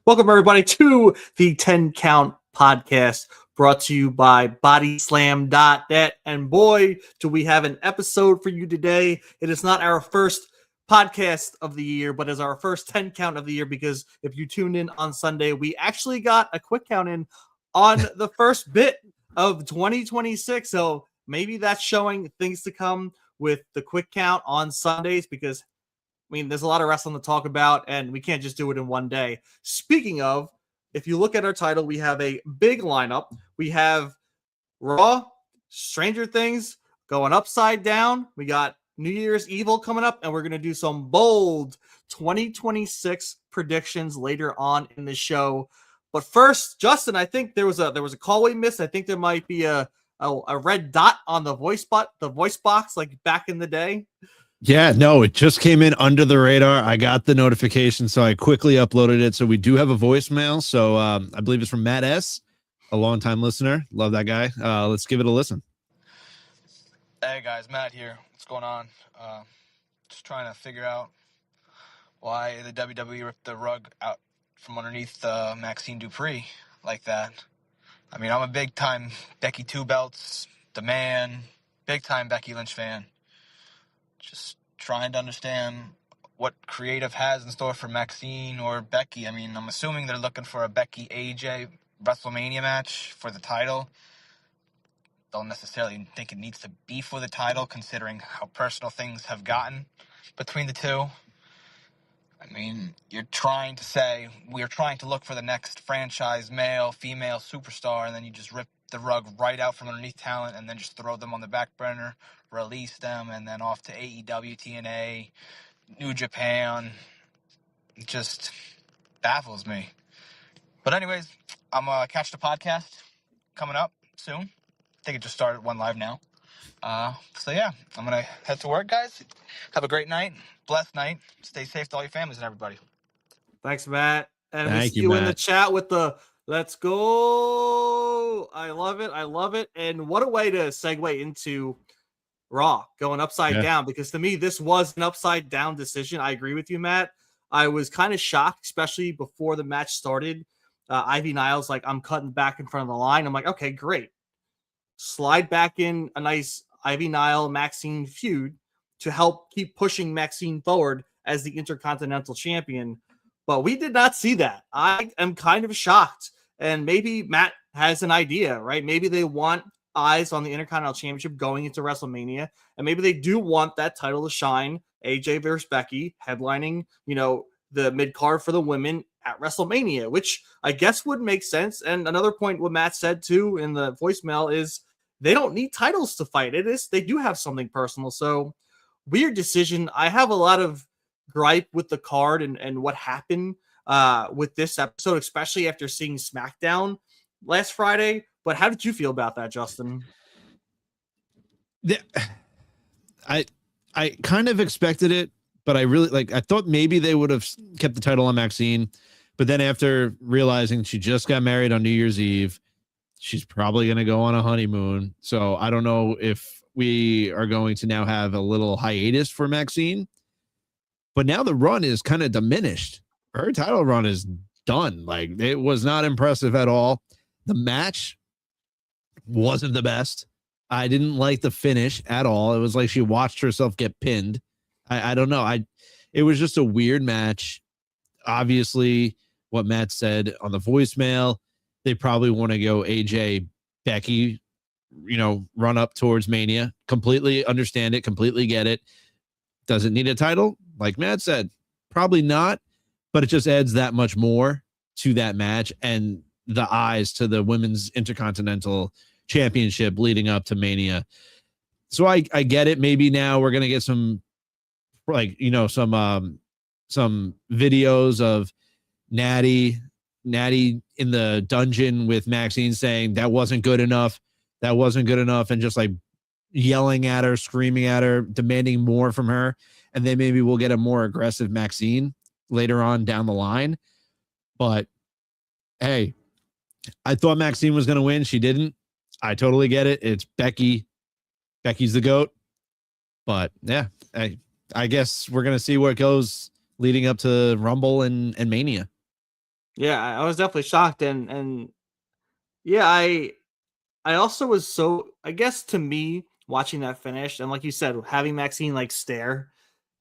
Welcome, everybody, to the 10 Count podcast brought to you by BODYSLAM.net. And boy, do we have an episode for you today. It is not our first podcast of the year, but is our first 10 count of the year because if you tuned in on Sunday, we actually got a quick count in on the first bit of 2026. So maybe that's showing things to come with the quick count on Sundays because there's a lot of wrestling to talk about, and we can't just do it in one day. Speaking of, if you look at our title, we have a big lineup. We have Raw, Stranger Things going upside down. We got New Year's Evil coming up, and we're going to do some bold 2026 predictions later on in the show. But first, Justin, I think there was a call we missed. I think there might be a red dot on the voice box like back in the day. Yeah, no, it just came in under the radar. I got the notification, so I quickly uploaded it. So we do have a voicemail. So I believe it's from Matt S., a longtime listener. Love that guy. Let's give it a listen. Hey guys, Matt here. What's going on? Just trying to figure out why the WWE ripped the rug out from underneath Maxine Dupree like that. I mean, I'm a big-time Becky Two Belts, the man, big-time Becky Lynch fan. Just trying to understand what creative has in store for Maxine or Becky. I mean, I'm assuming they're looking for a Becky AJ WrestleMania match for the title. Don't necessarily think it needs to be for the title, considering how personal things have gotten between the two. I mean, you're trying to say we're trying to look for the next franchise male, female superstar, and then you just rip the rug right out from underneath talent and then just throw them on the back burner, release them, and then off to AEW, TNA, New Japan. It just baffles me. But anyways, I'm going to catch the podcast coming up soon. I think it just started one live now. So yeah, I'm going to head to work, guys. Have a great night. Blessed night. Stay safe to all your families and everybody. Thanks, Matt. And we Thank see you, you in the Matt. chat with the let's go. I love it. I love it. And what a way to segue into Raw going upside down, because to me, this was an upside down decision. I agree with you, Matt. I was kind of shocked, especially before the match started. Ivy Niles, like, I'm cutting back in front of the line. I'm like, okay, great. Slide back in a nice Ivy Nile Maxine feud to help keep pushing Maxine forward as the Intercontinental Champion. But we did not see that. I am kind of shocked. And maybe Matt has an idea, right? Maybe they want eyes on the Intercontinental Championship going into WrestleMania. And maybe they do want that title to shine. AJ versus Becky headlining, the mid-card for the women at WrestleMania, which I guess would make sense. And another point what Matt said too in the voicemail is they don't need titles to fight. They do have something personal. So weird decision. I have a lot of gripe with the card and what happened with this episode, especially after seeing SmackDown last Friday. But how did you feel about that, Justin? I kind of expected it, but I thought maybe they would have kept the title on Maxine. But then after realizing she just got married on New Year's Eve, she's probably going to go on a honeymoon. So I don't know if we are going to now have a little hiatus for Maxine. But now the run is kind of diminished. Her title run is done. Like, it was not impressive at all. The match wasn't the best. I didn't like the finish at all. It was like she watched herself get pinned. I don't know. It was just a weird match. Obviously, what Matt said on the voicemail, they probably want to go AJ Becky, run up towards Mania. Completely understand it. Completely get it. Does it need a title? Like Matt said, probably not, but it just adds that much more to that match and the eyes to the Women's Intercontinental Championship leading up to Mania. So I get it. Maybe now we're going to get some videos of Natty in the dungeon with Maxine saying that wasn't good enough, and just like yelling at her, screaming at her, demanding more from her. And then maybe we'll get a more aggressive Maxine later on down the line. But hey, I thought Maxine was going to win. She didn't. I totally get it. It's Becky. Becky's the GOAT. But yeah, I guess we're going to see where it goes leading up to Rumble and Mania. Yeah, I was definitely shocked, and yeah, I also was so I guess to me, watching that finish and like you said, having Maxine like stare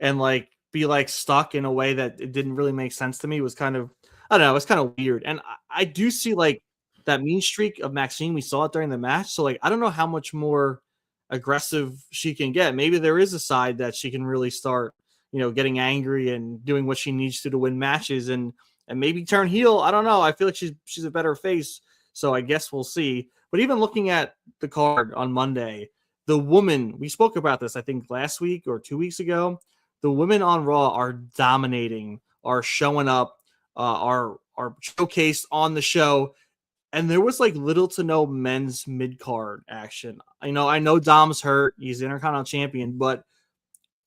and like be like stuck in a way that it didn't really make sense to me was kind of I don't know, it was kind of weird. And I do see like that mean streak of Maxine, we saw it during the match. So like I don't know how much more aggressive she can get. Maybe there is a side that she can really start, getting angry and doing what she needs to win matches and maybe turn heel. I don't know. I feel like she's a better face. So I guess we'll see. But even looking at the card on Monday, the women, we spoke about this, I think, last week or 2 weeks ago. The women on Raw are dominating, are showing up, are showcased on the show. And there was like little to no men's mid card action. I know Dom's hurt, he's Intercontinental Champion, but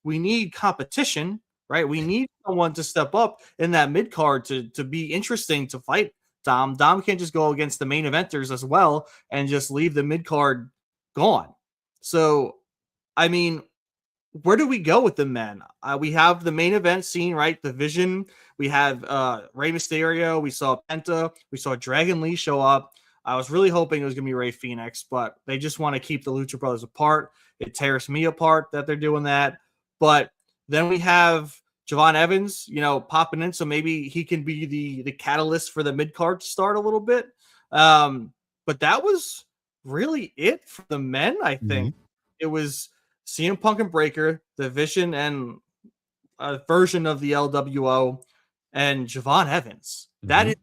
we need competition, right? We need someone to step up in that mid card to be interesting to fight Dom. Dom can't just go against the main eventers as well and just leave the mid card gone. So, I mean, where do we go with the men? We have the main event scene, right? The Vision. We have Rey Mysterio. We saw Penta. We saw Dragon Lee show up. I was really hoping it was going to be Rey Fenix, but they just want to keep the Lucha Brothers apart. It tears me apart that they're doing that. But then we have Javon Evans, popping in, so maybe he can be the catalyst for the mid card to start a little bit. But that was really it for the men. I think it was CM Punk and Breaker, the Vision, and a version of the LWO, and Javon Evans. That is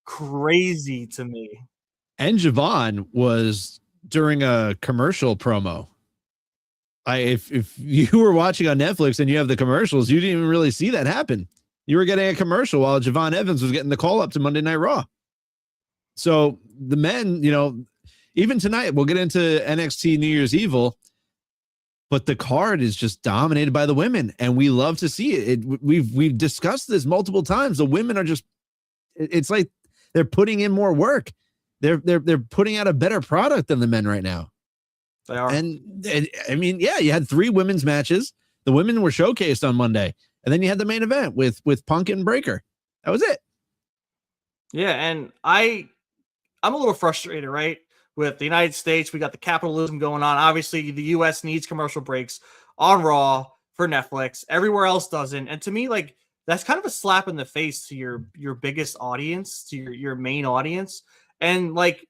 crazy to me. And Javon was during a commercial promo. If you were watching on Netflix and you have the commercials, you didn't even really see that happen. You were getting a commercial while Javon Evans was getting the call up to Monday Night Raw. So the men, even tonight, we'll get into NXT New Year's Evil, but the card is just dominated by the women, and we love to see it. We've discussed this multiple times. The women are just, it's like they're putting in more work. They're putting out a better product than the men right now. They are. And I mean, yeah, you had 3 women's matches. The women were showcased on Monday, and then you had the main event with Punk and Breaker. That was it. Yeah, and I'm a little frustrated, right? With the United States, we got the capitalism going on. Obviously, the US needs commercial breaks on Raw for Netflix. Everywhere else doesn't. And to me, like, that's kind of a slap in the face to your biggest audience, to your main audience. And like,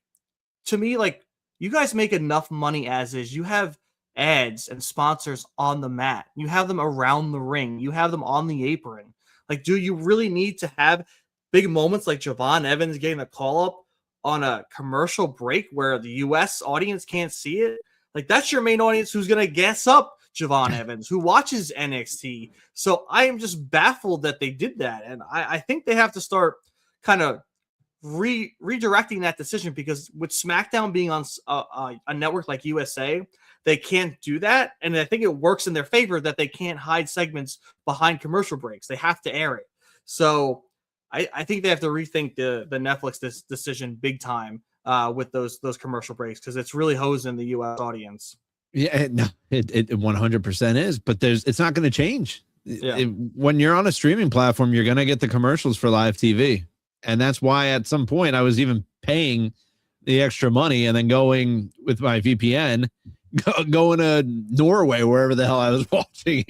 to me, like, you guys make enough money as is. You have ads and sponsors on the mat. You have them around the ring. You have them on the apron. Like, do you really need to have big moments like Javon Evans getting a call up on a commercial break where the US audience can't see it? Like, that's your main audience who's going to guess up Javon Evans, who watches NXT. So I am just baffled that they did that. And I think they have to start kind of redirecting that decision, because with SmackDown being on a network like USA, they can't do that. And I think it works in their favor that they can't hide segments behind commercial breaks. They have to air it. So I think they have to rethink the Netflix decision big time with those commercial breaks, because it's really hosing the US audience. Yeah, no, it 100% is, but it's not going to change. Yeah. When you're on a streaming platform, you're going to get the commercials for live TV. And that's why at some point I was even paying the extra money and then going with my VPN, going to Norway, wherever the hell I was watching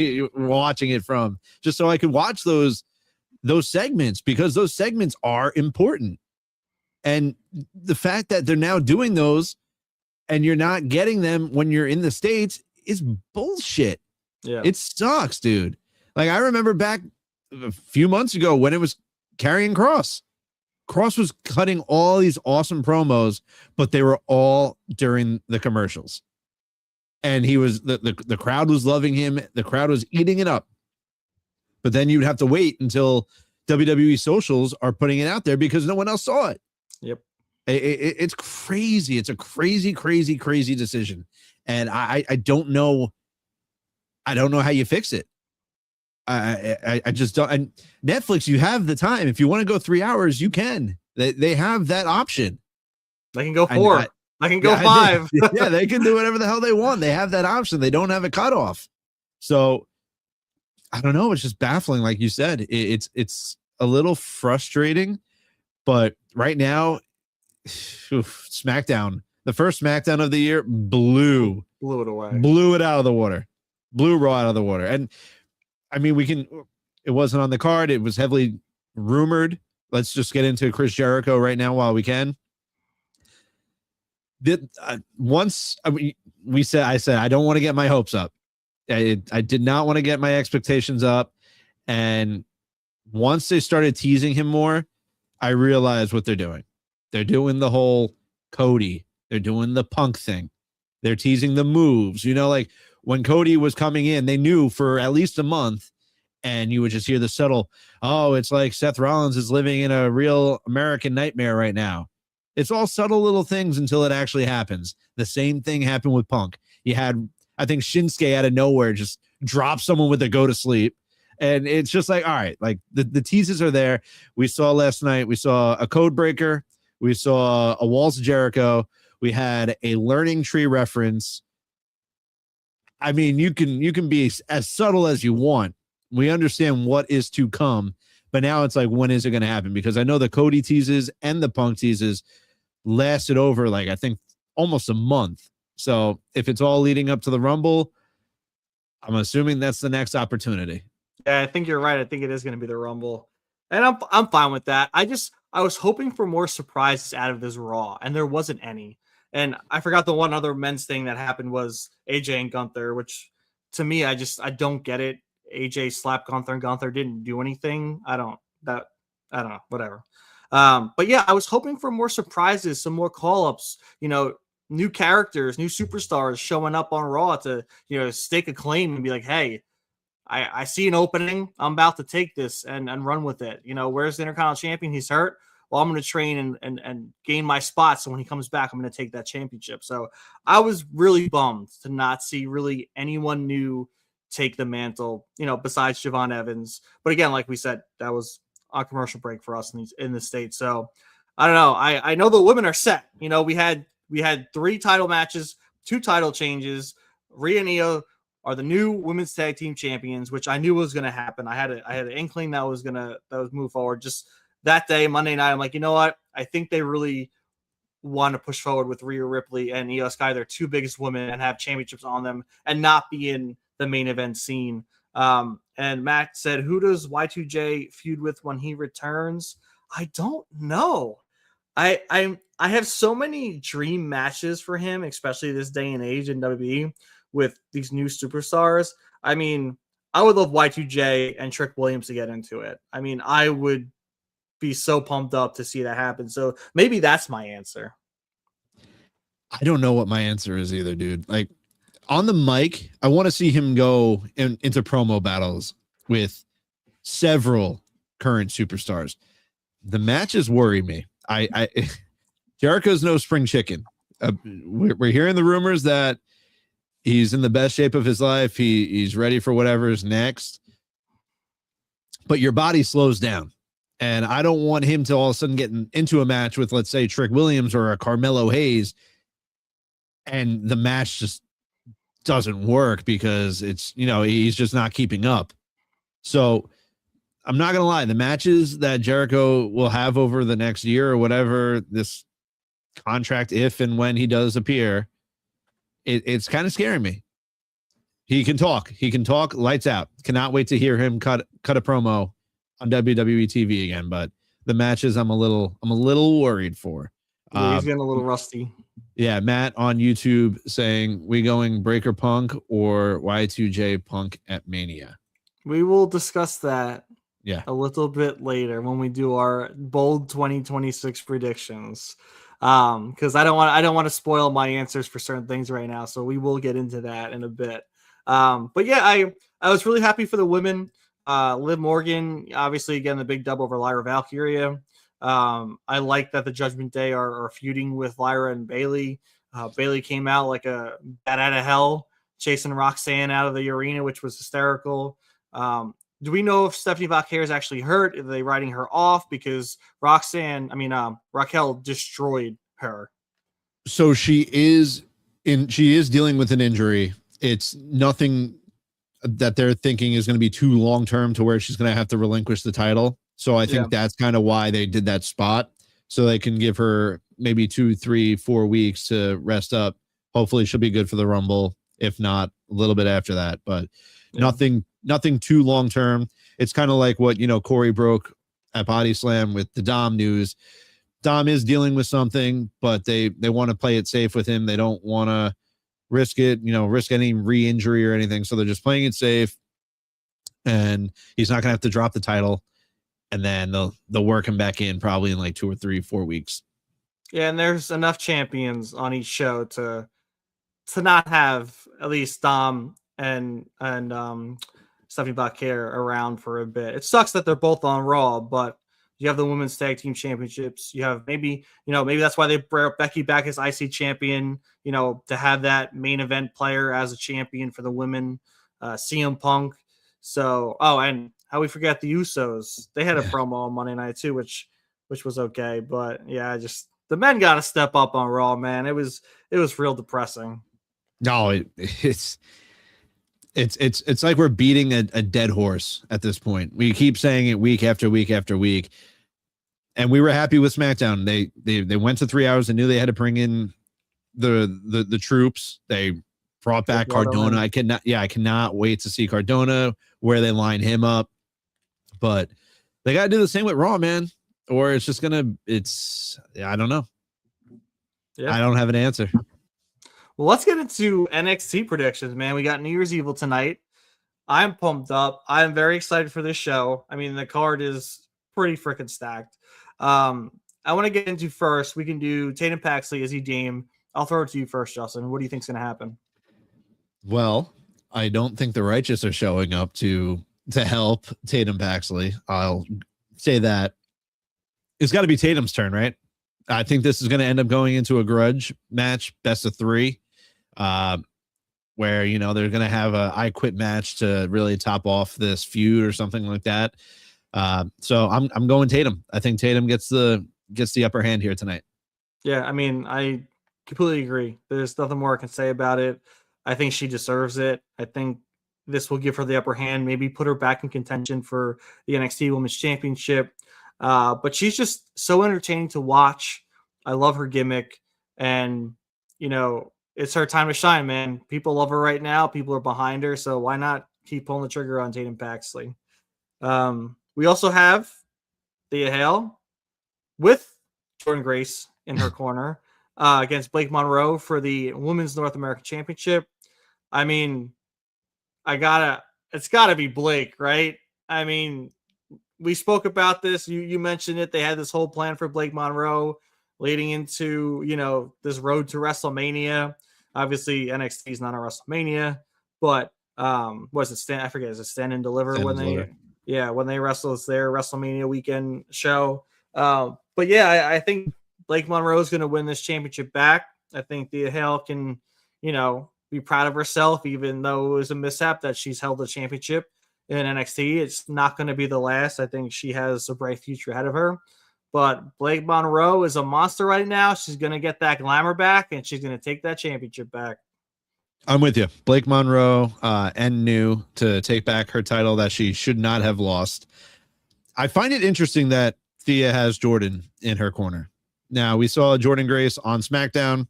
it from, just so I could watch those segments, because those segments are important. And the fact that they're now doing those and you're not getting them when you're in the States is bullshit. Yeah. It sucks, dude. Like, I remember back a few months ago when it was Karrion Kross. Kross was cutting all these awesome promos, but they were all during the commercials. And he was the crowd was loving him. The crowd was eating it up. But then you'd have to wait until WWE socials are putting it out there because no one else saw it. Yep. It's crazy. It's a crazy, crazy, crazy decision. And I don't know. I don't know how you fix it. I just don't. And Netflix, you have the time. If you want to go 3 hours, you can. They have that option. They can go 4. I can go 5. Yeah, they can do whatever the hell they want. They have that option. They don't have a cutoff. So I don't know. It's just baffling. Like you said, it's a little frustrating, But right now, SmackDown, the first SmackDown of the year, blew it away, blew it out of the water, blew Raw out of the water. And I mean, it wasn't on the card. It was heavily rumored. Let's just get into Chris Jericho right now while we can. Once I said, I don't want to get my hopes up. I did not want to get my expectations up. And once they started teasing him more, I realized what they're doing. They're doing the whole Cody. They're doing the Punk thing. They're teasing the moves. You know, like when Cody was coming in, they knew for at least a month, and you would just hear the subtle, oh, it's like Seth Rollins is living in a real American nightmare right now. It's all subtle little things until it actually happens. The same thing happened with Punk. You had, I think, Shinsuke out of nowhere just drop someone with a go to sleep. And it's just like, all right, like the teases are there. We saw last night, we saw a code breaker. We saw a Walls of Jericho. We had a learning tree reference. I mean, you can be as subtle as you want. We understand what is to come, but now it's like, when is it going to happen? Because I know the Cody teases and the Punk teases lasted over, like, I think almost a month. So if it's all leading up to the Rumble, I'm assuming that's the next opportunity. Yeah, I think you're right. I think it is going to be the Rumble, and I'm fine with that. I was hoping for more surprises out of this Raw, and there wasn't any. And I forgot the one other men's thing that happened was AJ and Gunther, which to me, I don't get it. AJ slapped Gunther and Gunther didn't do anything. I don't know, whatever. But yeah, I was hoping for more surprises, some more call-ups, new characters, new superstars showing up on Raw to, stake a claim and be like, hey, I see an opening. I'm about to take this and run with it. Where's the Intercontinental Champion? He's hurt. Well, I'm going to train and gain my spot. So when he comes back, I'm going to take that championship. So I was really bummed to not see really anyone new take the mantle, besides Javon Evans. But again, like we said, that was a commercial break for us in the States. So I don't know. I know the women are set. We had 3 title matches, 2 title changes. Rhea and Io are the new women's tag team champions, which I knew was going to happen. I had an inkling that was move forward. Just that day, Monday night, I'm like, you know what? I think they really want to push forward with Rhea Ripley and Io Sky, their 2 biggest women, and have championships on them and not be in the main event scene. And Matt said, who does Y2J feud with when he returns? I don't know. I have so many dream matches for him, especially this day and age in WWE with these new superstars. I mean, I would love Y2J and Trick Williams to get into it. I mean, I would be so pumped up to see that happen. So maybe that's my answer. I don't know what my answer is either, dude. Like, on the mic, I want to see him go into promo battles with several current superstars. The matches worry me. Jericho's no spring chicken. We're hearing the rumors that he's in the best shape of his life. He's ready for whatever's next. But your body slows down. And I don't want him to all of a sudden get into a match with, let's say, Trick Williams or a Carmelo Hayes, and the match just doesn't work because it's, he's just not keeping up. So I'm not going to lie. The matches that Jericho will have over the next year or whatever this contract, if and when he does appear, it's kind of scaring me. He can talk lights out. Cannot wait to hear him cut a promo on WWE TV again. But the matches I'm a little worried for. Yeah, he's getting a little rusty. Yeah, Matt on YouTube saying, we going Breaker Punk or Y2J Punk at Mania? We will discuss that a little bit later when we do our bold 2026 predictions. Because I don't want to spoil my answers for certain things right now. So we will get into that in a bit. But yeah, I was really happy for the women. Liv Morgan, obviously, again, the big dub over Lyra Valkyria. I like that the Judgment Day are feuding with Lyra and Bayley. Bayley came out like a bat out of hell, chasing Roxanne out of the arena, which was hysterical. Do we know if Stephanie Valkyria is actually hurt? Are they writing her off because Raquel destroyed her? So she is dealing with an injury. It's nothing that they're thinking is going to be too long term to where she's going to have to relinquish the title. So I Yeah. think that's kind of why they did that spot, so they can give her maybe 2, 3, 4 weeks to rest up. Hopefully she'll be good for the Rumble. If not, a little bit after that, but Yeah. nothing too long term. It's kind of like what, Corey broke at Body Slam with the Dom news. Dom is dealing with something, but they want to play it safe with him. They don't want to risk it, risk any re-injury or anything. So they're just playing it safe, and he's not going to have to drop the title. And then they'll work him back in probably in like 2 or 3, 4 weeks. Yeah, and there's enough champions on each show to not have at least Dom and Stephanie Blackhair around for a bit. It sucks that they're both on Raw, but you have the women's tag team championships. You have maybe that's why they brought Becky back as IC champion, to have that main event player as a champion for the women, CM Punk. So, and how we forget the Usos. They had a promo on Monday night too, which was okay. But yeah, just the men got to step up on Raw, man. It was real depressing. No, it's like we're beating a dead horse at this point. We keep saying it week after week after week, and we were happy with SmackDown. They went to 3 hours and knew they had to bring in the troops. They brought back Cardona. I cannot wait to see Cardona, where they line him up. But they got to do the same with Raw, man, or it's just I don't know. Yeah. I don't have an answer. Well, let's get into NXT predictions, man. We got New Year's Evil tonight. I'm pumped up. I'm very excited for this show. I mean, the card is pretty freaking stacked. I want to get into first. We can do Tatum Paxley, Izzy Dame. I'll throw it to you first, Justin. What do you think's going to happen? Well, I don't think the Righteous are showing up to help Tatum Paxley. I'll say that. It's got to be Tatum's turn, right? I think this is going to end up going into a grudge match, best of 3, where, they're going to have a I Quit match to really top off this feud or something like that. So I'm going Tatum. I think Tatum gets the upper hand here tonight. Yeah, I mean, I completely agree. There's nothing more I can say about it. I think she deserves it. I think this will give her the upper hand, maybe put her back in contention for the NXT Women's Championship. But she's just so entertaining to watch. I love her gimmick, and it's her time to shine, man. People love her right now. People are behind her, so why not keep pulling the trigger on Tatum Paxley? We also have Thea Hale with Jordynne Grace in her corner against Blake Monroe for the Women's North American Championship. I mean, it's gotta be Blake, right? I mean, we spoke about this. You mentioned it. They had this whole plan for Blake Monroe leading into, this road to WrestleMania. Obviously, NXT is not a WrestleMania, but was it I forget, is it Stand and Deliver when they wrestle? It's their WrestleMania weekend show. But yeah, I think Blake Monroe is going to win this championship back. I think Thea Hale can, be proud of herself, even though it was a mishap that she's held the championship in NXT. It's not going to be the last. I think she has a bright future ahead of her. But Blake Monroe is a monster right now. She's going to get that glamour back, and she's going to take that championship back. I'm with you. Blake Monroe and new to take back her title that she should not have lost. I find it interesting that Thea has Jordan in her corner. Now, we saw Jordynne Grace on SmackDown.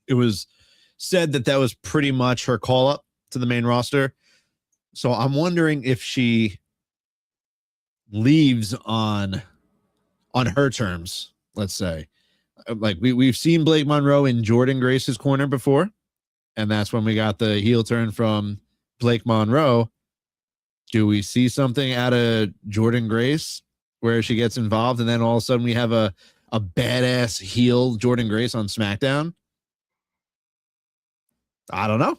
It was said that was pretty much her call up to the main roster. So I'm wondering if she leaves on her terms, let's say. Like we've seen Blake Monroe in Jordynne Grace's corner before, and that's when we got the heel turn from Blake Monroe. Do we see something out of Jordynne Grace where she gets involved, and then all of a sudden we have a badass heel Jordynne Grace on SmackDown? I don't know.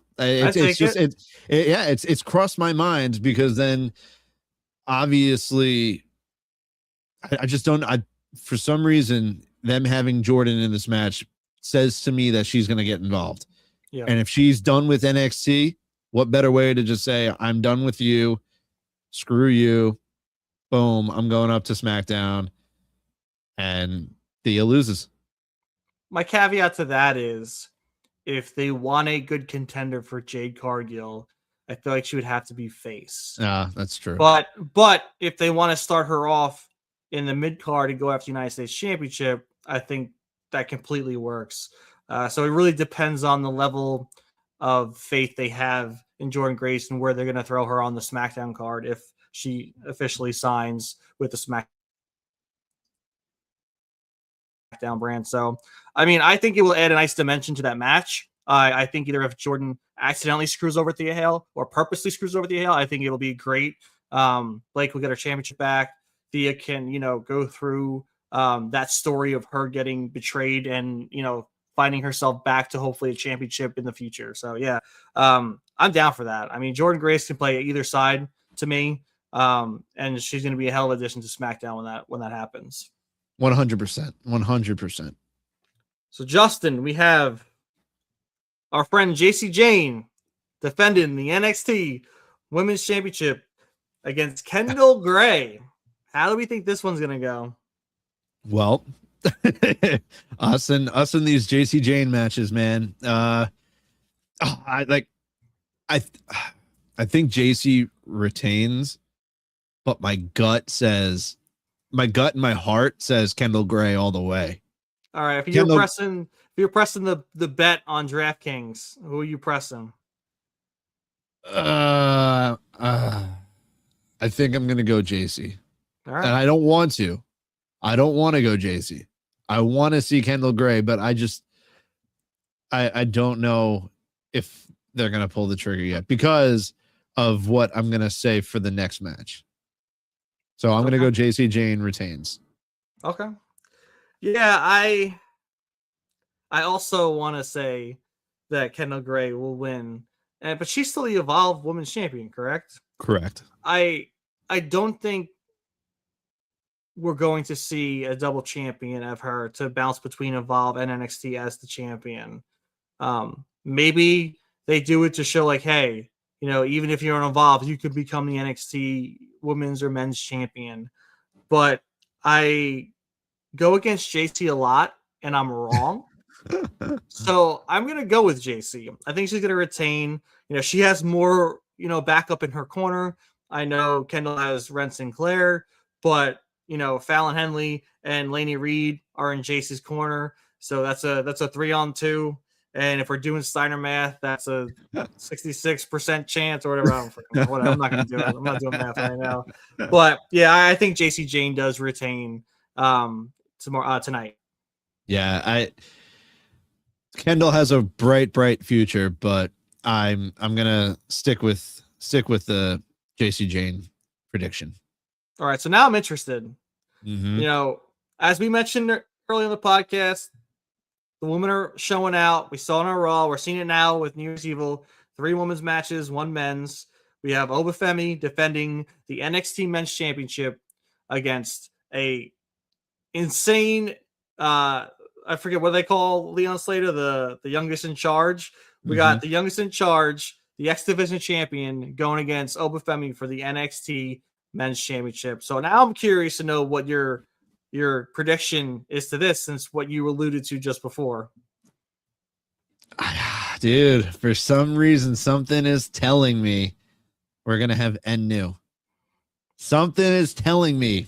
It's crossed my mind, because then obviously I just don't. For some reason, them having Jordan in this match says to me that she's going to get involved. Yeah. And if she's done with NXT, what better way to just say, I'm done with you. Screw you. Boom. I'm going up to SmackDown. And Thea loses. My caveat to that is, if they want a good contender for Jade Cargill, I feel like she would have to be face. That's true. But if they want to start her off in the mid card and go after the United States Championship, I think that completely works. So it really depends on the level of faith they have in Jordan Grace and where they're going to throw her on the SmackDown card if she officially signs with the SmackDown brand. So, I mean, I think it will add a nice dimension to that match. I think either if Jordan accidentally screws over Thea Hale or purposely screws over Thea Hale, I think it'll be great. Blake will get her championship back. Thea can, go through that story of her getting betrayed and, finding herself back to hopefully a championship in the future. So, yeah, I'm down for that. I mean, Jordan Grace can play either side to me, and she's going to be a hell of an addition to SmackDown when that happens. 100%. 100%. So, Justin, we have our friend JC Jane defending the NXT Women's Championship against Kendall Gray. How do we think this one's going to go? Well, us and these JC Jane matches, man. I think JC retains, but my gut and my heart says Kendall Gray all the way. All right, if you're pressing the bet on DraftKings, who are you pressing? I think I'm gonna go JC. All right. And I don't want to. I don't want to go JC. I want to see Kendall Gray, but I don't know if they're gonna pull the trigger yet because of what I'm gonna say for the next match. So I'm gonna go JC Jane retains. Okay. Yeah, I also want to say that Kendall Gray will win, but she's still the Evolve Women's Champion, correct? Correct. I don't think we're going to see a double champion of her to bounce between Evolve and NXT as the champion. Maybe they do it to show like, hey, even if you're an Evolve, you could become the NXT Women's or Men's Champion. But I go against JC a lot, and I'm wrong. So I'm going to go with JC. I think she's going to retain. She has more, backup in her corner. I know Kendall has Ren Sinclair, but, Fallon Henley and Lainey Reed are in JC's corner. So that's a 3-on-2. And if we're doing Steiner math, that's a 66% chance or whatever. I'm not going to do it. I'm not doing math right now. But yeah, I think JC Jane does retain tonight. Yeah, Kendall has a bright future, but I'm gonna stick with the JC Jane prediction. All right, so now I'm interested. Mm-hmm. As we mentioned earlier in the podcast, the women are showing out. We saw it on Raw. We're seeing it now with New Year's Evil. 3 women's matches, 1 men's. We have Obafemi defending the NXT Men's Championship against a insane. I forget what they call Leon Slater, the youngest in charge. We got the youngest in charge, the X Division champion, going against Obafemi for the NXT Men's Championship. So now I'm curious to know what your prediction is to this, since what you alluded to just before. Dude, for some reason, something is telling me we're gonna have new. Something is telling me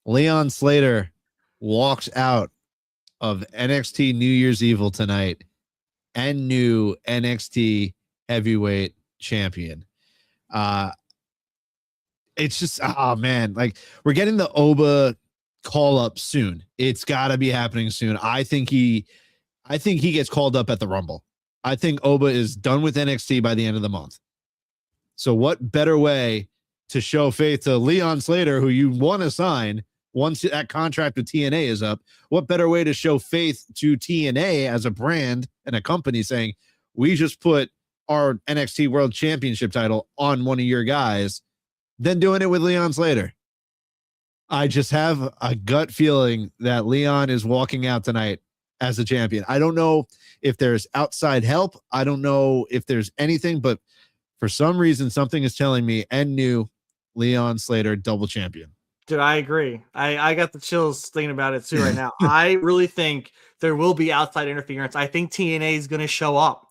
Leon Slater walks out of NXT New Year's Evil tonight and new NXT heavyweight champion. It's just, oh man, like we're getting the Oba call up soon. It's got to be happening soon. I think he gets called up at the Rumble. I think Oba is done with NXT by the end of the month. So what better way to show faith to Leon Slater, who you want to sign once that contract with TNA is up? What better way to show faith to TNA as a brand and a company saying, we just put our NXT World Championship title on one of your guys, than doing it with Leon Slater? I just have a gut feeling that Leon is walking out tonight as a champion. I don't know if there's outside help. I don't know if there's anything, but for some reason, something is telling me new Leon Slater double champion. Dude, I agree. I got the chills thinking about it too right now. I really think there will be outside interference. I think TNA is going to show up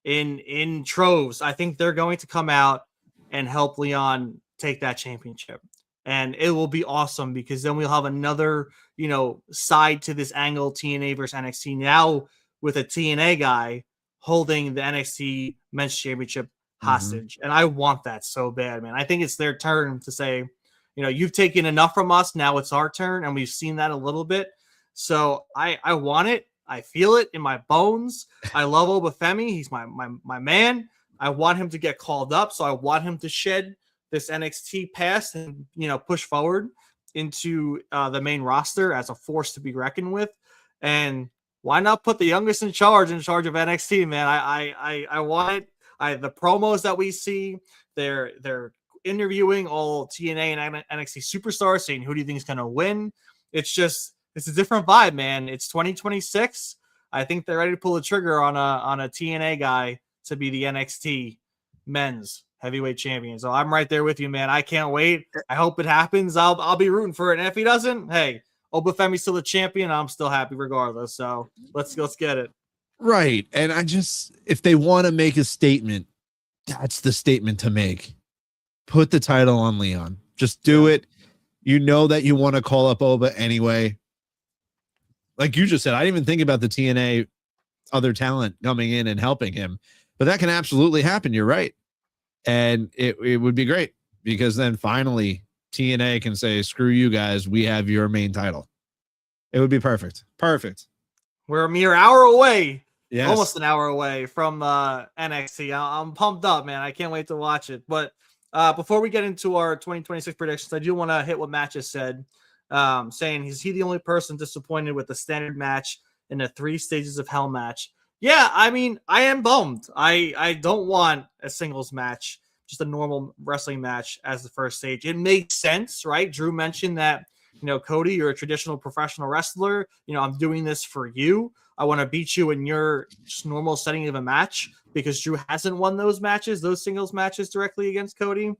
in troves. I think they're going to come out and help Leon take that championship. And it will be awesome because then we'll have another, side to this angle, TNA versus NXT, now with a TNA guy holding the NXT Men's Championship hostage. And I want that so bad, man. I think it's their turn to say, you've taken enough from us. Now it's our turn. And we've seen that a little bit. So I want it. I feel it in my bones. I love Obafemi. He's my man. I want him to get called up. So I want him to shed this NXT past and, push forward into the main roster as a force to be reckoned with. And why not put the youngest in charge of NXT, man? I want it. The promos that we see, they're interviewing all TNA and NXT superstars, saying who do you think is going to win? It's a different vibe, man. It's 2026. I think they're ready to pull the trigger on a TNA guy to be the NXT men's heavyweight champion. So I'm right there with you, man. I can't wait. I hope it happens. I'll be rooting for it. And if he doesn't, hey, Obafemi's still a champion. I'm still happy regardless. So let's get it. Right. And if they want to make a statement, that's the statement to make. Put the title on Leon. Just do it. You know that you want to call up Oba anyway. Like you just said, I didn't even think about the TNA other talent coming in and helping him, but that can absolutely happen. You're right. And it would be great because then finally TNA can say, screw you guys. We have your main title. It would be perfect. Perfect. We're a mere hour away. Yes. Almost an hour away from NXT. I'm pumped up, man. I can't wait to watch it. But before we get into our 2026 predictions, I do want to hit what Matt just said, saying, is he the only person disappointed with the standard match in the 3 stages of hell match? Yeah, I mean, I am bummed. I don't want a singles match, just a normal wrestling match as the first stage. It makes sense, right? Drew mentioned that, Cody, you're a traditional professional wrestler. I'm doing this for you. I want to beat you in your just normal setting of a match because Drew hasn't won those matches, those singles matches directly against Cody.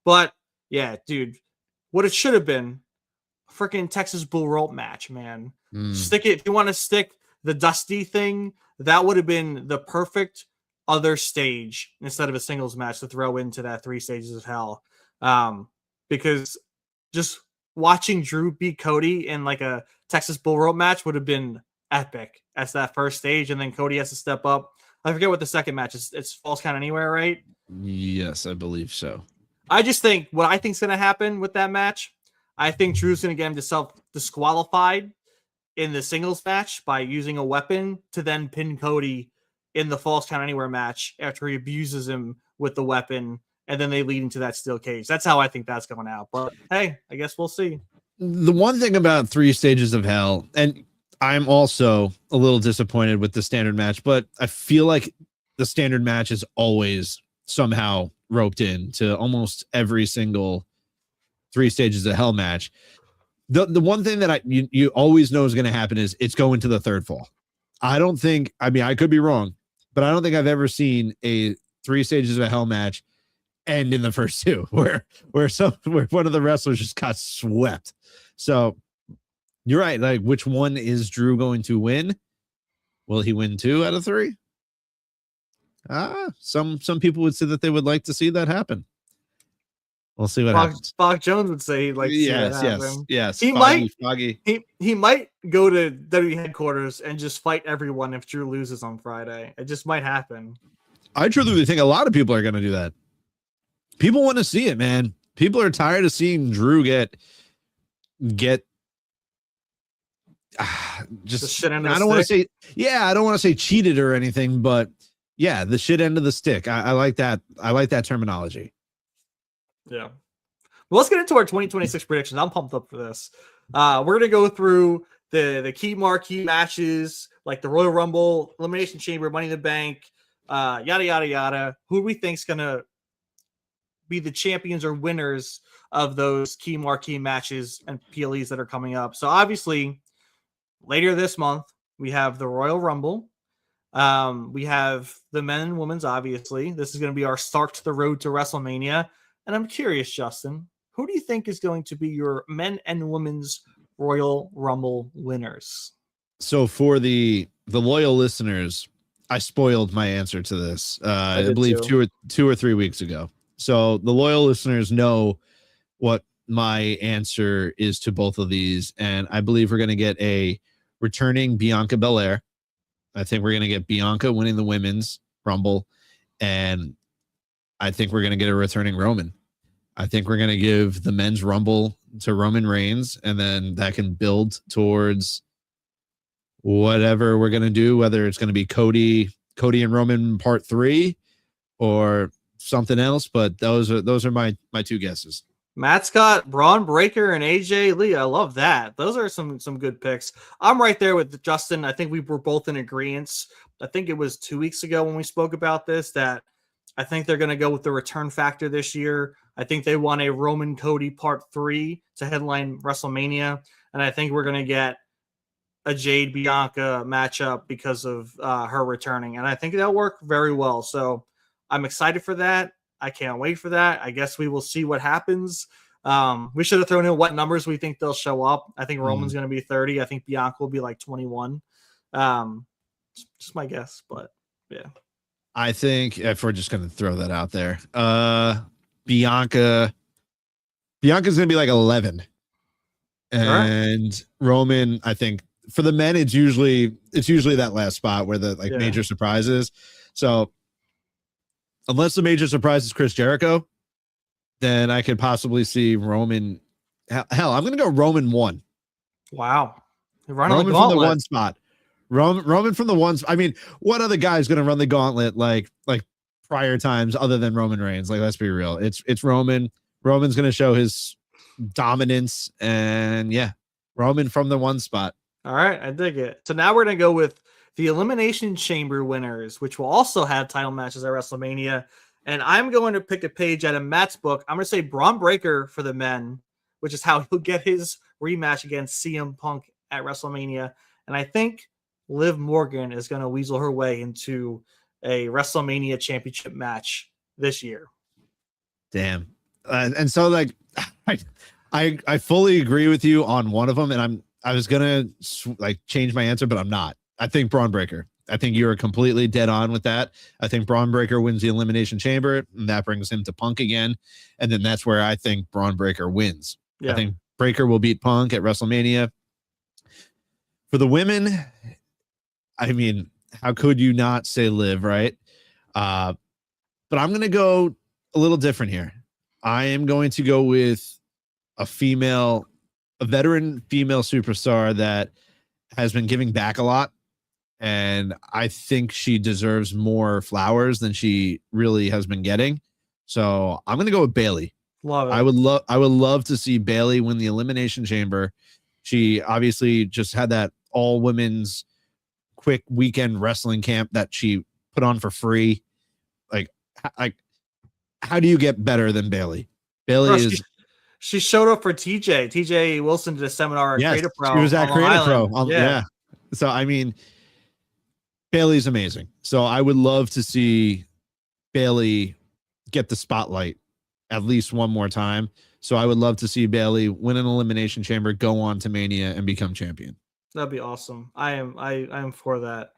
But yeah, dude, what it should have been, a freaking Texas Bull Rope match, man. Stick it. If you want to stick the Dusty thing, that would have been the perfect other stage instead of a singles match to throw into that 3 stages of hell. Because just watching Drew beat Cody in like a Texas Bull Rope match would have been epic as that first stage, and then Cody has to step up. I forget what the second match is. It's Falls Count Anywhere, right? Yes, I believe so. I just think what I think is going to happen with that match, I think Drew's going to get himself disqualified in the singles match by using a weapon to then pin Cody in the Falls Count Anywhere match after he abuses him with the weapon, and then they lead into that steel cage. That's how I think that's going out. But hey, I guess we'll see. The one thing about 3 stages of hell, and I'm also a little disappointed with the standard match, but I feel like the standard match is always somehow roped in to almost every single 3 stages of hell match. The one thing that you always know is going to happen is it's going to the third fall. I could be wrong, but I don't think I've ever seen a 3 stages of a hell match end in the first 2 where one of the wrestlers just got swept. So you're right. Like, which one is Drew going to win? Will he win 2 out of 3? Some people would say that they would like to see that happen. We'll see what happens. Spock Jones would say he'd like to see that happen. Yes. He Foggy. He might go to WWE headquarters and just fight everyone if Drew loses on Friday. It just might happen. I truly think a lot of people are going to do that. People want to see it, man. People are tired of seeing Drew get just shit end of the I don't want to say, I don't want to say cheated or anything, but yeah, the shit end of the stick. I like that. I like that terminology. Yeah. Well, let's get into our 2026 predictions. I'm pumped up for this. We're going to go through the key marquee matches like the Royal Rumble, Elimination Chamber, Money in the Bank, yada, yada, yada. Who we think is going to be the champions or winners of those key marquee matches and PLEs that are coming up. So obviously, later this month, we have the Royal Rumble. We have the men and women's, obviously. This is going to be our start to the road to WrestleMania. And I'm curious, Justin, who do you think is going to be your men and women's Royal Rumble winners? So for the loyal listeners, I spoiled my answer to this. I did believe too. two or 3 weeks ago. So the loyal listeners know what my answer is to both of these, and I believe we're going to get a returning Bianca Belair. I think we're going to get Bianca winning the women's Rumble, and I think we're going to get a returning Roman. I think we're going to give the men's Rumble to Roman Reigns, and then that can build towards whatever we're going to do, whether it's going to be Cody and Roman part 3 or something else. But those are my 2 guesses. Matt's got Braun Breaker and AJ Lee. I love that. Those are some good picks. I'm right there with Justin. I think we were both in agreement. I think it was 2 weeks ago when we spoke about this that I think they're going to go with the return factor this year. I think they want a Roman Cody part 3 to headline WrestleMania. And I think we're going to get a Jade Bianca matchup because of her returning. And I think that'll work very well. So I'm excited for that. I can't wait for that. I guess we will see what happens. We should have thrown in what numbers we think they'll show up. I think Roman's going to be 30. I think Bianca will be like 21. Just my guess, but yeah. I think if we're just going to throw that out there, Bianca's going to be like 11. And right. Roman, I think for the men, it's usually that last spot where the major surprises. So unless the major surprise is Chris Jericho, then I could possibly see Roman. Hell, I'm going to go Roman 1. Wow. Roman from the 1 spot. Roman from the 1. I mean, what other guy is going to run the gauntlet like prior times other than Roman Reigns? Like, let's be real. It's Roman. Roman's going to show his dominance, and Roman from the 1 spot. All right, I dig it. So now we're going to go with the Elimination Chamber winners, which will also have title matches at WrestleMania. And I'm going to pick a page out of Matt's book. I'm going to say Braun Breaker for the men, which is how he'll get his rematch against CM Punk at WrestleMania. And I think Liv Morgan is going to weasel her way into a WrestleMania championship match this year. Damn. And so like, I fully agree with you on one of them. And I was going to change my answer, but I'm not. I think Braun Breaker. I think you are completely dead on with that. I think Braun Breaker wins the Elimination Chamber, and that brings him to Punk again. And then that's where I think Braun Breaker wins. Yeah. I think Breaker will beat Punk at WrestleMania. For the women, I mean, how could you not say Liv, right? But I'm going to go a little different here. I am going to go with a veteran female superstar that has been giving back a lot. And I think she deserves more flowers than she really has been getting. So I'm going to go with Bayley. Love it. I would love to see Bayley win the Elimination Chamber. She obviously just had that all women's quick weekend wrestling camp that she put on for free. Like how do you get better than Bayley? She showed up for TJ Wilson did a seminar at Creative Pro. She was at Creative Pro. Yeah. So I mean, Bayley's amazing. So I would love to see Bayley get the spotlight at least one more time. So I would love to see Bayley win an Elimination Chamber, go on to Mania, and become champion. That'd be awesome. I am for that.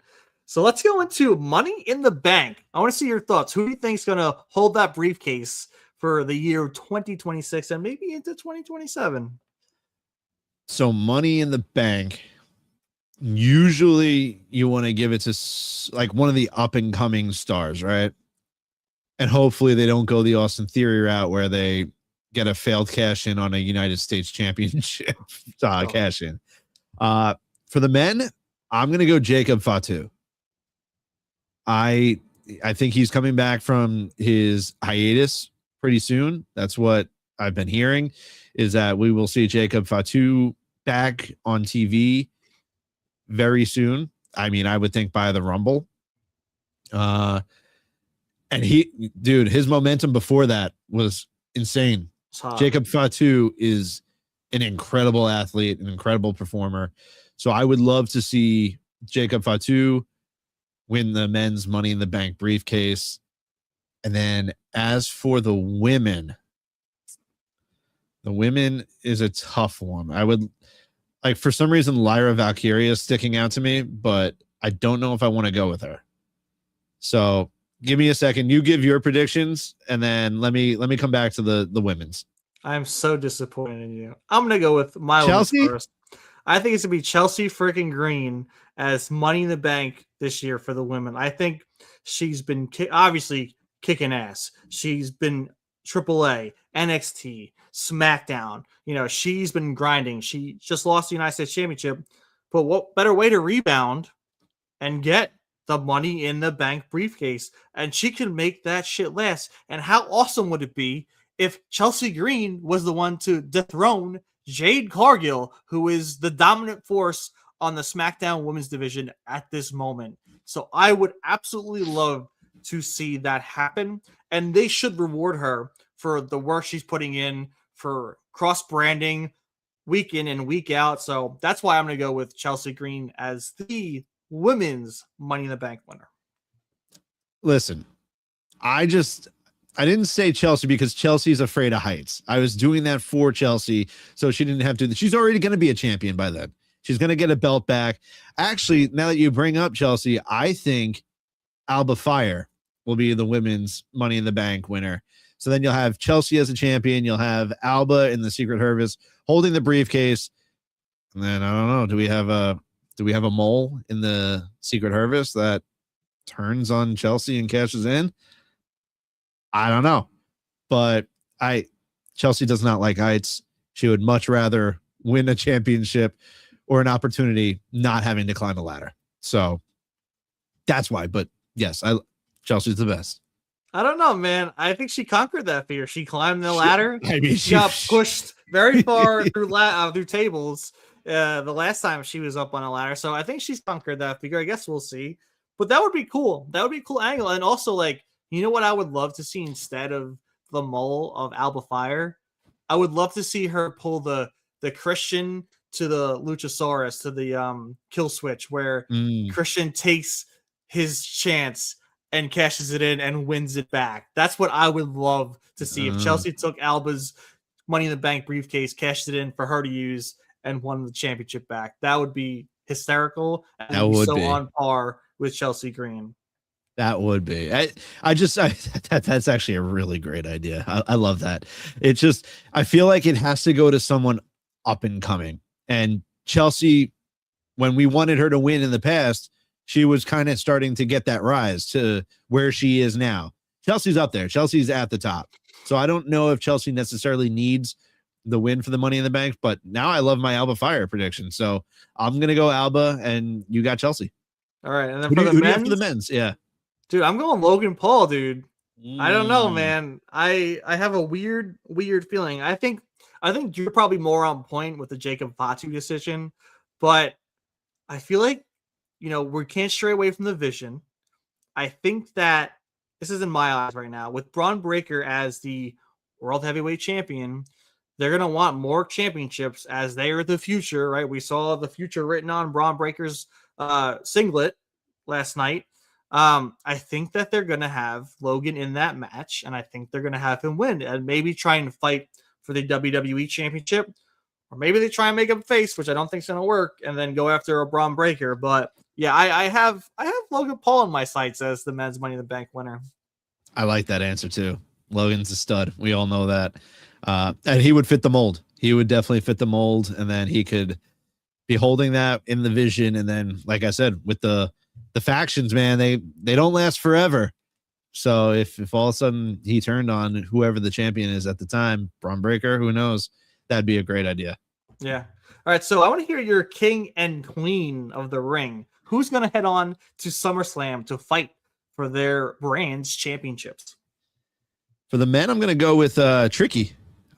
So let's go into Money in the Bank. I want to see your thoughts. Who do you think is going to hold that briefcase for the year 2026 and maybe into 2027? So Money in the Bank, usually you want to give it to like one of the up and coming stars, right? And hopefully they don't go the Austin Theory route where they get a failed cash in on a United States Championship cash in. For the men, I'm going to go Jacob Fatu. I think he's coming back from his hiatus pretty soon. That's what I've been hearing, is that we will see Jacob Fatu back on TV very soon. I mean, I would think by the Rumble. And his momentum before that was insane. Jacob Fatu is an incredible athlete, an incredible performer. So I would love to see Jacob Fatu win the men's Money in the Bank briefcase. And then as for the women is a tough one. I would for some reason, Lyra Valkyria is sticking out to me, but I don't know if I want to go with her. So give me a second. You give your predictions, and then let me come back to the women's. I'm so disappointed in you. I'm gonna go with my women's Chelsea? first. I think it's gonna be Chelsea freaking Green as Money in the Bank this year for the women. I think she's been obviously kicking ass. She's been AAA, NXT, SmackDown. You know, she's been grinding. She just lost the United States Championship, but what better way to rebound and get the Money in the Bank briefcase? And she can make that shit last. And how awesome would it be if Chelsea Green was the one to dethrone Jade Cargill, who is the dominant force on the SmackDown women's division at this moment? So I would absolutely love to see that happen. And they should reward her for the work she's putting in for cross branding week in and week out. So that's why I'm going to go with Chelsea Green as the women's Money in the Bank winner. Listen, I didn't say Chelsea because Chelsea's afraid of heights. I was doing that for Chelsea, so she didn't have to. She's already going to be a champion by then. She's going to get a belt back. Actually, now that you bring up Chelsea, I think Alba Fire will be the women's Money in the Bank winner. So then you'll have Chelsea as a champion. You'll have Alba in the Secret Service holding the briefcase. And then I don't know. Do we have a mole in the Secret Service that turns on Chelsea and cashes in? I don't know. But Chelsea does not like heights. She would much rather win a championship or an opportunity not having to climb a ladder. So that's why. But yes, Chelsea's the best. I don't know, man. I think she conquered that fear. She climbed the ladder. I mean, she got pushed very far through tables the last time she was up on a ladder. So I think she's conquered that fear. I guess we'll see. But that would be cool. That would be a cool angle. And also, like, you know what I would love to see instead of the mole of Alba Fire? I would love to see her pull the Christian to the Luchasaurus, to the kill switch, where Christian takes his chance and cashes it in and wins it back. That's what I would love to see. If Chelsea took Alba's Money in the Bank briefcase, cashed it in for her to use, and won the championship back. That would be hysterical. And that would be on par with Chelsea Green. That would be. That's actually a really great idea. I love that. It's just, I feel like it has to go to someone up and coming. And Chelsea, when we wanted her to win in the past, she was kind of starting to get that rise to where she is now. Chelsea's up there. Chelsea's at the top. So I don't know if Chelsea necessarily needs the win for the Money in the Bank, but now I love my Alba Fire prediction. So I'm going to go Alba and you got Chelsea. All right. And then for the men's, yeah. Dude, I'm going Logan Paul, dude. I don't know, man. I have a weird feeling. I think you're probably more on point with the Jacob Fatu decision, but I feel like, you know, we can't stray away from the vision. I think that this is in my eyes right now. With Braun Breaker as the World Heavyweight Champion, they're going to want more championships as they are the future, right? We saw the future written on Braun Breaker's singlet last night. I think that they're going to have Logan in that match, and I think they're going to have him win and maybe try and fight for the WWE Championship, or maybe they try and make him face, which I don't think is going to work, and then go after a Braun Breaker. But yeah, I have Logan Paul in my sights as the men's Money in the Bank winner. I like that answer too. Logan's a stud. We all know that. And he would fit the mold. He would definitely fit the mold, and then he could be holding that in the vision. And then, like I said, with the factions, man, they don't last forever. So if all of a sudden he turned on whoever the champion is at the time, Braun Breaker, who knows? That'd be a great idea. Yeah. All right. So I want to hear your king and queen of the ring. Who's going to head on to SummerSlam to fight for their brand's championships? For the men, I'm going to go with Tricky.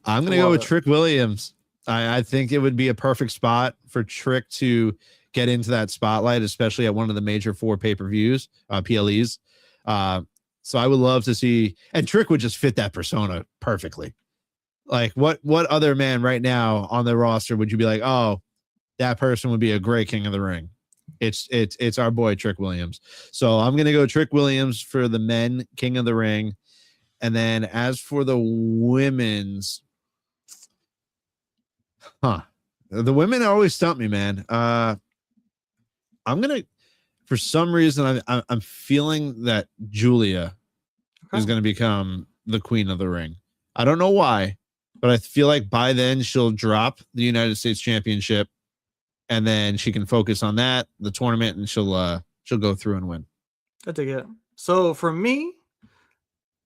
I'm going to go with Trick Williams. I think it would be a perfect spot for Trick to get into that spotlight, especially at one of the major 4 pay-per-views, PLEs. So I would love to see, and Trick would just fit that persona perfectly. Like what other man right now on the roster would you be like, oh, that person would be a great king of the ring? It's our boy Trick Williams. So I'm going to go Trick Williams for the men king of the ring. And then as for the women's, the women always stump me, man. I'm gonna for some reason, I'm feeling that Julia is going to become the queen of the ring. I don't know why, but I feel like by then she'll drop the United States Championship, and then she can focus on that, the tournament, and she'll go through and win. I dig it. So for me,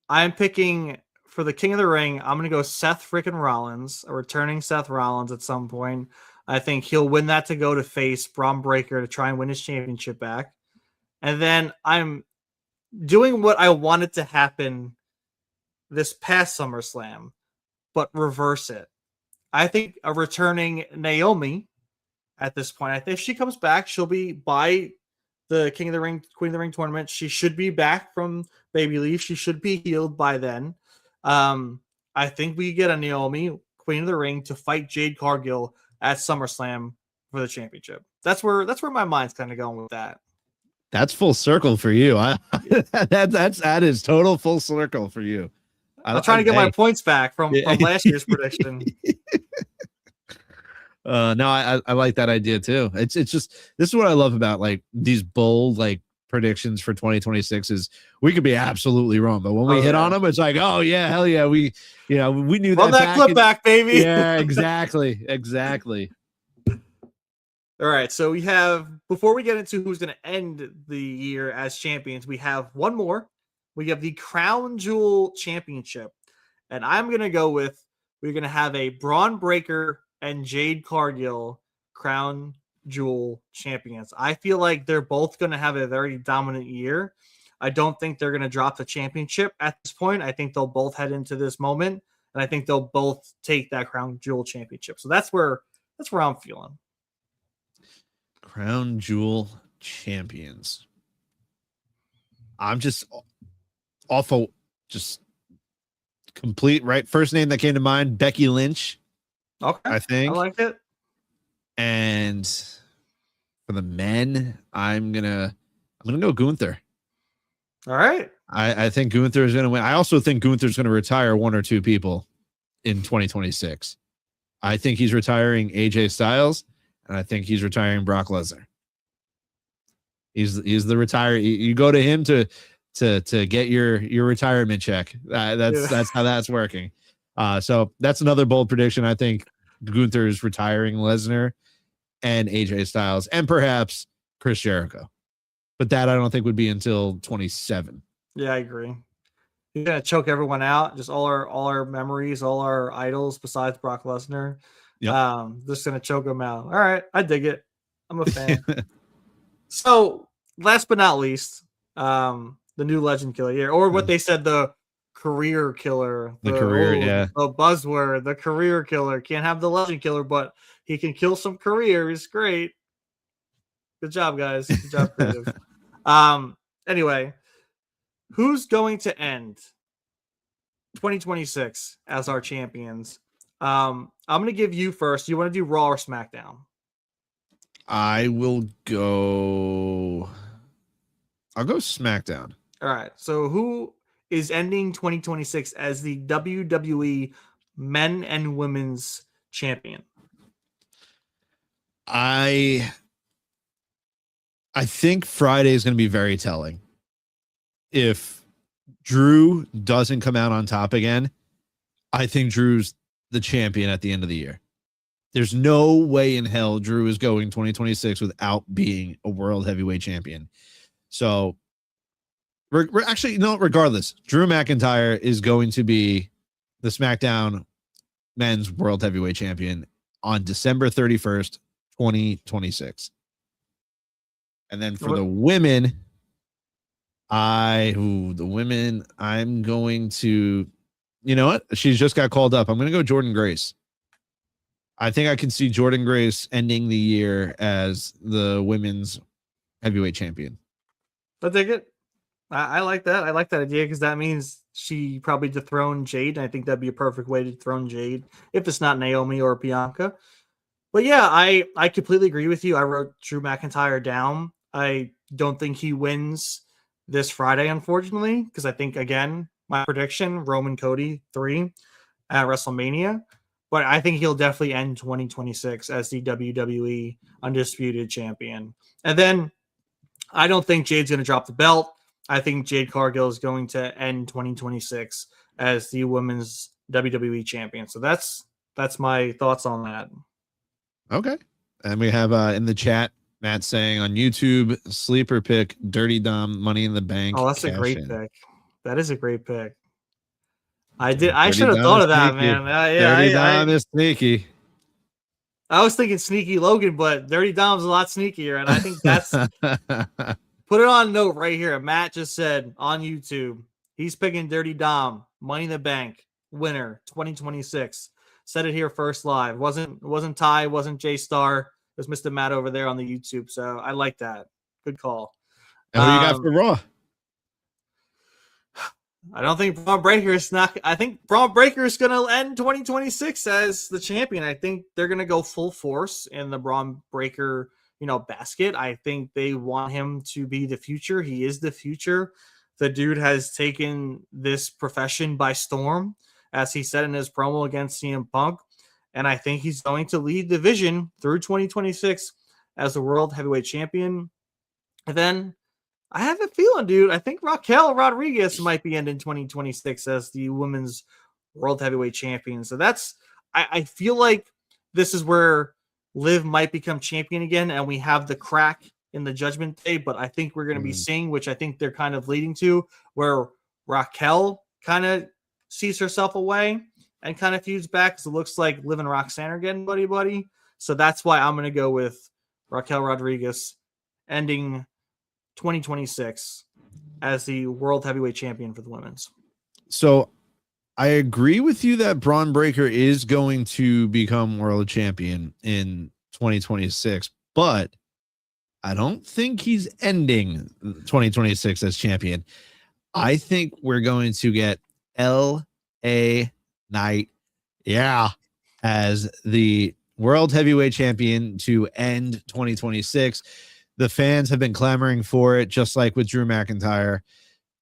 I'm picking for the King of the Ring. I'm going to go Seth freaking Rollins, a returning Seth Rollins at some point. I think he'll win that to go to face Braun Breaker to try and win his championship back. And then I'm doing what I wanted to happen this past SummerSlam, but reverse it. I think a returning Naomi at this point, I think if she comes back, she'll be by the King of the Ring, Queen of the Ring tournament. She should be back from baby leave. She should be healed by then. I think we get a Naomi, Queen of the Ring, to fight Jade Cargill at SummerSlam for the championship. That's where my mind's kind of going with that. That's full circle for you. That is total full circle for you. I'm trying to get my points back from last year's prediction. No, I like that idea too. It's just, this is what I love about like these bold like predictions for 2026 is we could be absolutely wrong, but when we hit on them, it's like, oh yeah, hell yeah, we knew Run that clip back, baby. Yeah, exactly. All right, so we have, before we get into who's going to end the year as champions, we have one more. We have the Crown Jewel Championship, and I'm going to go with, we're going to have a Braun Breaker and Jade Cargill Crown Jewel champions. I feel like they're both going to have a very dominant year. I don't think they're going to drop the championship at this point. I think they'll both head into this moment, and I think they'll both take that Crown Jewel Championship. So that's where I'm feeling. Crown Jewel champions. I'm just awful, just complete right. First name that came to mind, Becky Lynch. Okay, I think I like it. And for the men, I'm gonna go Gunther. All right. I think Gunther is gonna win. I also think Gunther's gonna retire one or two people in 2026. I think he's retiring AJ Styles, and I think he's retiring Brock Lesnar. He's the retiree. You go to him to get your retirement check. That's how that's working. So that's another bold prediction. I think Gunther is retiring Lesnar and AJ Styles and perhaps Chris Jericho. But that I don't think would be until 27. Yeah, I agree. He's gonna choke everyone out. Just all our memories, all our idols besides Brock Lesnar. Yep. Just gonna choke them out. All right, I dig it. I'm a fan. So last but not least, the new legend killer here, or what they said, the career killer. The buzzword, the career killer. Can't have the legend killer, but he can kill some careers. Great. Good job, guys. Good job, creative. Anyway, who's going to end 2026 as our champions? I'm going to give you first. You want to do Raw or SmackDown? I'll go SmackDown. All right. So who is ending 2026 as the WWE men and women's champion? I think Friday is going to be very telling. If Drew doesn't come out on top again, I think Drew's the champion at the end of the year. There's no way in hell Drew is going 2026 without being a world heavyweight champion. So we're actually, regardless, Drew McIntyre is going to be the SmackDown men's world heavyweight champion on December 31st, 2026. And then for the women, I'm going to, you know what? She's just got called up. I'm going to go Jordynne Grace. I think I can see Jordynne Grace ending the year as the women's heavyweight champion. I dig it. I like that. I like that idea because that means she probably dethroned Jade. And I think that'd be a perfect way to dethrone Jade if it's not Naomi or Bianca. But yeah, I completely agree with you. I wrote Drew McIntyre down. I don't think he wins this Friday, unfortunately, because I think, again, my prediction, Roman Cody 3 at WrestleMania. But I think he'll definitely end 2026 as the WWE Undisputed Champion. And then I don't think Jade's going to drop the belt. I think Jade Cargill is going to end 2026 as the women's WWE champion. So that's my thoughts on that. Okay. And we have in the chat, Matt saying on YouTube, sleeper pick, Dirty Dom, Money in the Bank. Oh, that's a great in. pick. That is a great pick. I should have Dom thought of that, sneaky. man. Dirty Dom is sneaky. I was thinking sneaky Logan, but Dirty Dom's a lot sneakier. And I think that's put it on note right here. Matt just said on YouTube, he's picking Dirty Dom, Money in the Bank, winner 2026. Said it here first live. Wasn't Ty, wasn't J Star. It was Mr. Matt over there on the YouTube. So I like that. Good call. And who you got for Raw? I don't think Braun Breaker is not. I think Braun Breaker is going to end 2026 as the champion. I think they're going to go full force in the Braun Breaker, basket. I think they want him to be the future. He is the future. The dude has taken this profession by storm, as he said in his promo against CM Punk. And I think he's going to lead the division through 2026 as the World Heavyweight Champion. And then I have a feeling, dude, I think Raquel Rodriguez might be ending 2026 as the women's World Heavyweight Champion. So I feel like this is where Liv might become champion again, and we have the crack in the Judgment Day. But I think we're going to be seeing, which I think they're kind of leading to, where Raquel kind of sees herself away and kind of feuds back, because it looks like Liv and Roxanne are getting buddy. So that's why I'm going to go with Raquel Rodriguez ending 2026 as the World Heavyweight Champion for the women's. So I agree with you that Braun Breaker is going to become world champion in 2026, but I don't think he's ending 2026 as champion. I think we're going to get L.A. Knight, as the World Heavyweight Champion to end 2026. The fans have been clamoring for it, just like with Drew McIntyre.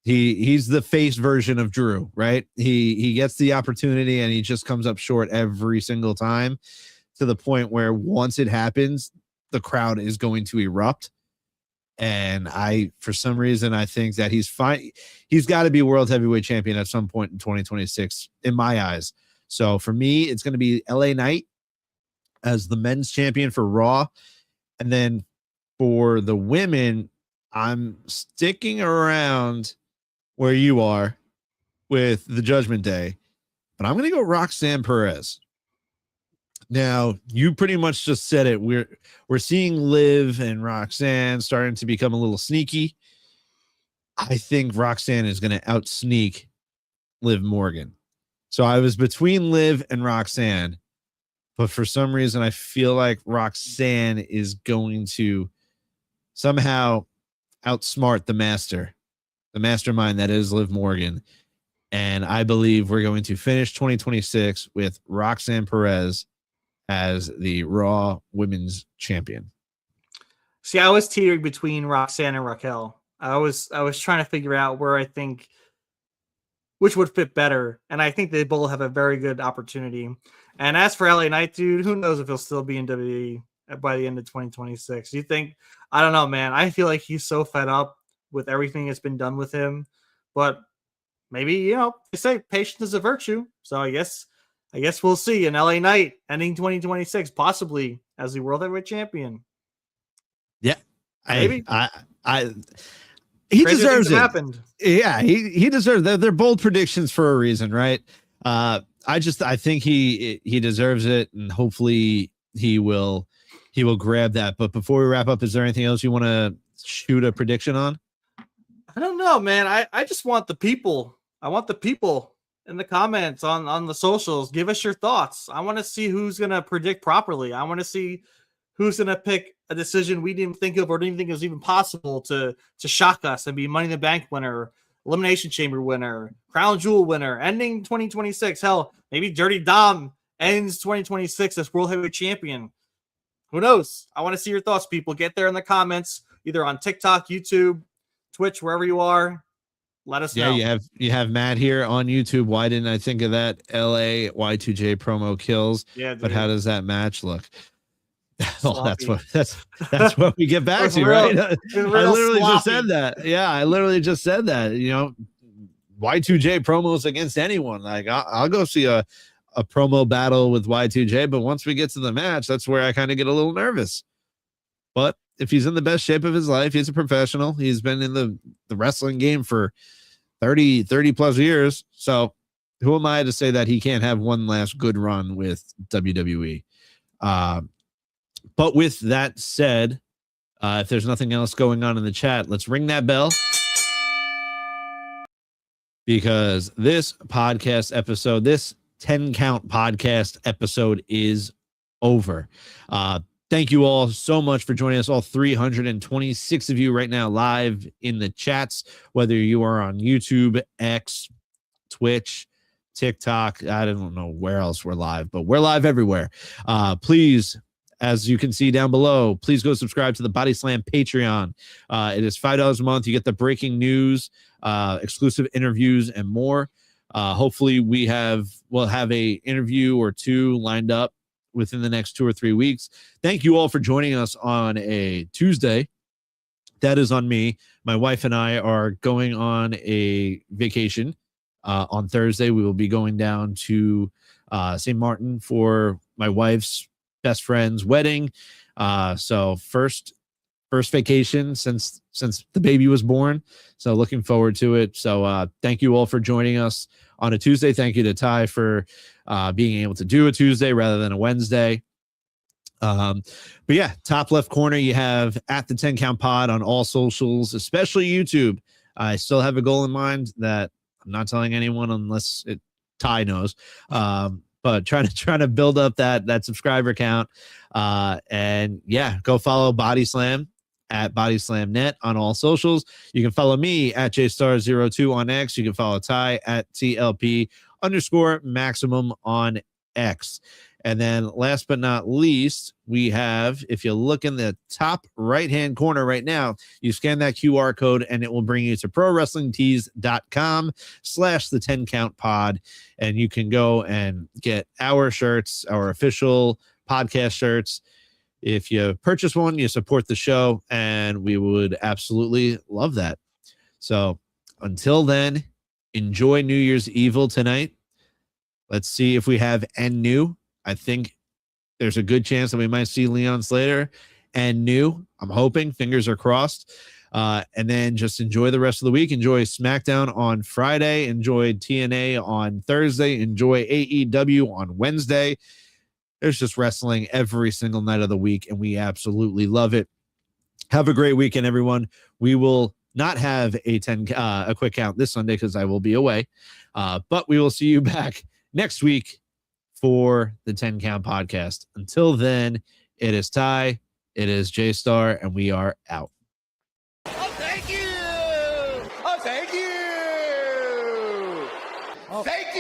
He's the face version of Drew, right? He gets the opportunity and he just comes up short every single time, to the point where once it happens, the crowd is going to erupt. And for some reason, I think that he's fine. He's got to be World Heavyweight Champion at some point in 2026, in my eyes. So for me, it's going to be LA Knight as the men's champion for Raw. And then for the women, I'm sticking around where you are with the Judgment Day, but I'm going to go Roxanne Perez. Now, you pretty much just said it. We're seeing Liv and Roxanne starting to become a little sneaky. I think Roxanne is going to outsneak Liv Morgan. So I was between Liv and Roxanne, but for some reason I feel like Roxanne is going to somehow outsmart the mastermind that is Liv Morgan. And I believe we're going to finish 2026 with Roxanne Perez as the Raw Women's Champion. See, I was teetering between Roxanne and Raquel. I was trying to figure out where I think which would fit better, and I think they both have a very good opportunity. And as for LA Knight, dude, who knows if he'll still be in WWE by the end of 2026? You think? I don't know, man. I feel like he's so fed up with everything that's been done with him, but maybe, they say patience is a virtue. So I guess we'll see an LA Knight ending 2026, possibly as the World Heavyweight Champion. Yeah, maybe. He deserves it. Happened. Yeah, he deserves that. They're bold predictions for a reason, right? I think he deserves it, and hopefully he will grab that. But before we wrap up, is there anything else you want to shoot a prediction on? I don't know, man. I just want the people. I want the people in the comments on the socials. Give us your thoughts. I want to see who's gonna predict properly. I want to see who's gonna pick a decision we didn't think of or didn't think it was even possible to shock us and be Money in the Bank winner, Elimination Chamber winner, Crown Jewel winner, ending 2026. Hell, maybe Dirty Dom ends 2026 as World Heavyweight Champion. Who knows? I want to see your thoughts, people. Get there in the comments, either on TikTok, YouTube, Twitch, wherever you are. Let us know. Yeah, you have Matt here on YouTube. Why didn't I think of that? LA Y2J promo kills. Yeah, dude. But how does that match look? Well, Sloppy. that's what we get back It's to, real- right? it's I real literally just sloppy. said that. Yeah, I literally just said that. You know, Y2J promos against anyone. Like I'll go see a promo battle with Y2J, but once we get to the match, that's where I kind of get a little nervous. But if he's in the best shape of his life, he's a professional. He's been in the wrestling game for 30 plus years. So who am I to say that he can't have one last good run with WWE? But with that said, if there's nothing else going on in the chat, let's ring that bell. Because this podcast episode, this 10 count podcast episode is over. Thank you all so much for joining us, all 326 of you right now live in the chats, whether you are on YouTube, X, Twitch, TikTok. I don't know where else we're live, but we're live everywhere. Please, as you can see down below, please go subscribe to the BODYSLAM Patreon. It is $5 a month. You get the breaking news, exclusive interviews, and more. Hopefully we'll have a interview or two lined up within the next 2 or 3 weeks. Thank you all for joining us on a Tuesday. That is on me. My wife and I are going on a vacation. On Thursday, we will be going down to St. Martin for my wife's best friend's wedding. So first vacation since the baby was born. So looking forward to it. So thank you all for joining us on a Tuesday. Thank you to Ty for being able to do a Tuesday rather than a Wednesday. But yeah, top left corner, you have at the 10 count pod on all socials, especially YouTube. I still have a goal in mind that I'm not telling anyone unless Ty knows. But trying to build up that subscriber count. And yeah, go follow BODYSLAM at BODYSLAMnet on all socials. You can follow me at JStar02 on X. You can follow Ty at TLP_maximum on X. And then last but not least, we have, if you look in the top right-hand corner right now, you scan that QR code and it will bring you to prowrestlingtees.com/the10countpod. And you can go and get our shirts, our official podcast shirts. If you purchase one, you support the show, and we would absolutely love that. So until then, enjoy New Year's Evil tonight. Let's see if we have new. I think there's a good chance that we might see Leon Slater and new. I'm hoping, fingers are crossed. And then just enjoy the rest of the week. Enjoy SmackDown on Friday. Enjoy TNA on Thursday. Enjoy AEW on Wednesday. There's just wrestling every single night of the week, and we absolutely love it. Have a great weekend, everyone. We will not have a quick count this Sunday because I will be away. But we will see you back next week for the 10 count podcast. Until then, it is Ty, it is J-Star, and we are out. Oh, thank you. Oh, thank you. Oh, thank you.